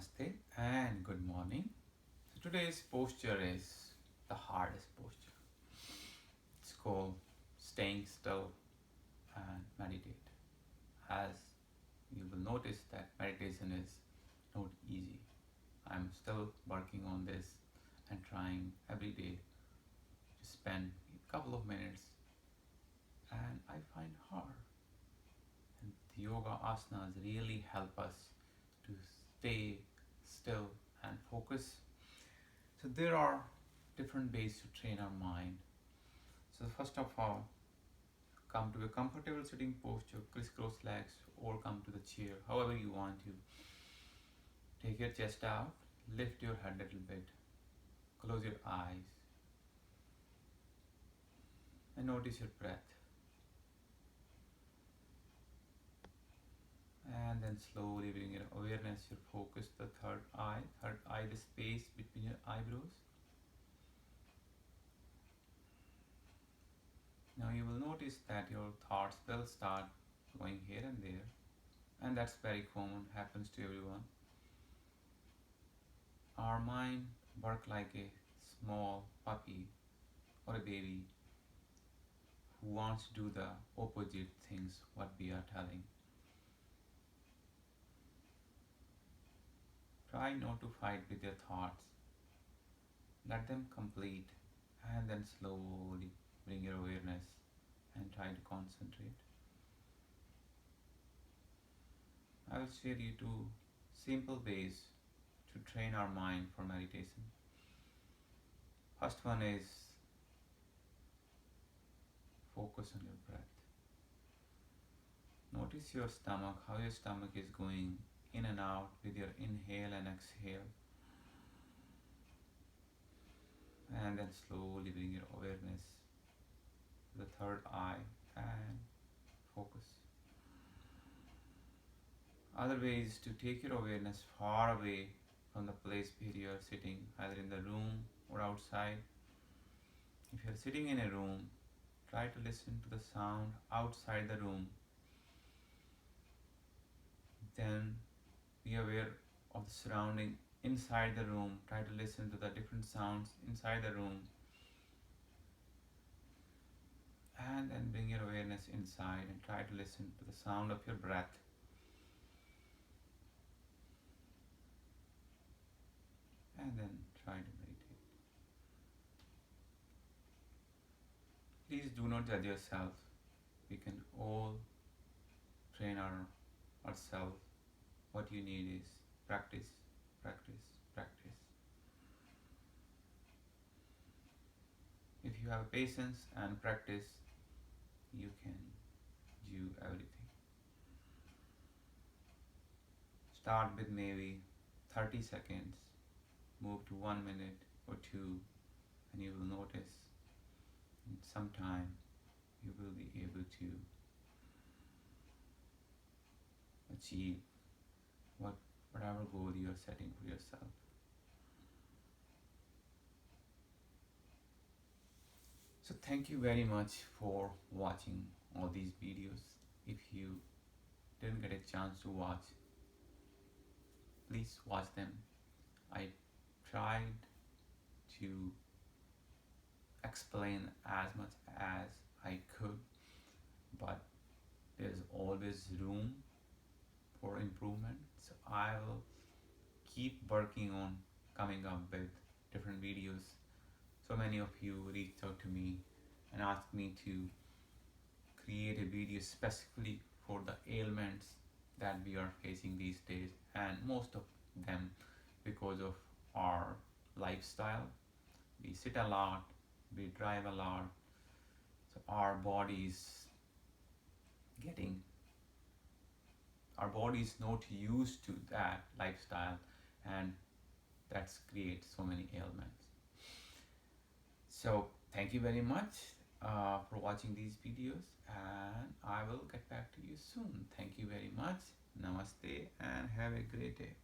Namaste and good morning. So today's posture is the hardest posture. It's called staying still and meditate. As you will notice that meditation is not easy. I'm still working on this and trying every day to spend a couple of minutes, and I find hard. And the yoga asanas really help us to stay still and focus. So there are different ways to train our mind. So first of all, come to a comfortable sitting posture, crisscross legs, or come to the chair, however you want to. Take your chest out, lift your head a little bit, close your eyes, and notice your breath. And then slowly bring your awareness, your focus, the third eye, the space between your eyebrows. Now you will notice that your thoughts will start going here and there, and that's very common, happens to everyone. Our mind works like a small puppy or a baby who wants to do the opposite things what we are telling. Try not to fight with your thoughts. Let them complete and then slowly bring your awareness and try to concentrate. I will share you two simple ways to train our mind for meditation. First one is focus on your breath. Notice your stomach, how your stomach is going in and out with your inhale and exhale. And then slowly bring your awareness to the third eye and focus. Other way is to take your awareness far away from the place where you are sitting, either in the room or outside. If you are sitting in a room, try to listen to the sound outside the room. Then be aware of the surrounding inside the room. Try to listen to the different sounds inside the room. And then bring your awareness inside and try to listen to the sound of your breath. And then try to meditate. Please do not judge yourself. We can all train ourselves. What you need is practice, practice, practice. If you have patience and practice, you can do everything. Start with maybe 30 seconds, move to 1 minute or 2, and you will notice in some time you will be able to achieve whatever goal you are setting for yourself. So thank you very much for watching all these videos. If you didn't get a chance to watch, please watch them. I tried to explain as much as I could, but there's always room for improvement. So I will keep working on coming up with different videos. So many of you reached out to me and asked me to create a video specifically for the ailments that we are facing these days, and most of them because of our lifestyle. We sit a lot, we drive a lot, so our body is not used to that lifestyle, and that's creates so many ailments. So thank you very much for watching these videos, and I will get back to you soon. Thank you very much. Namaste and have a great day.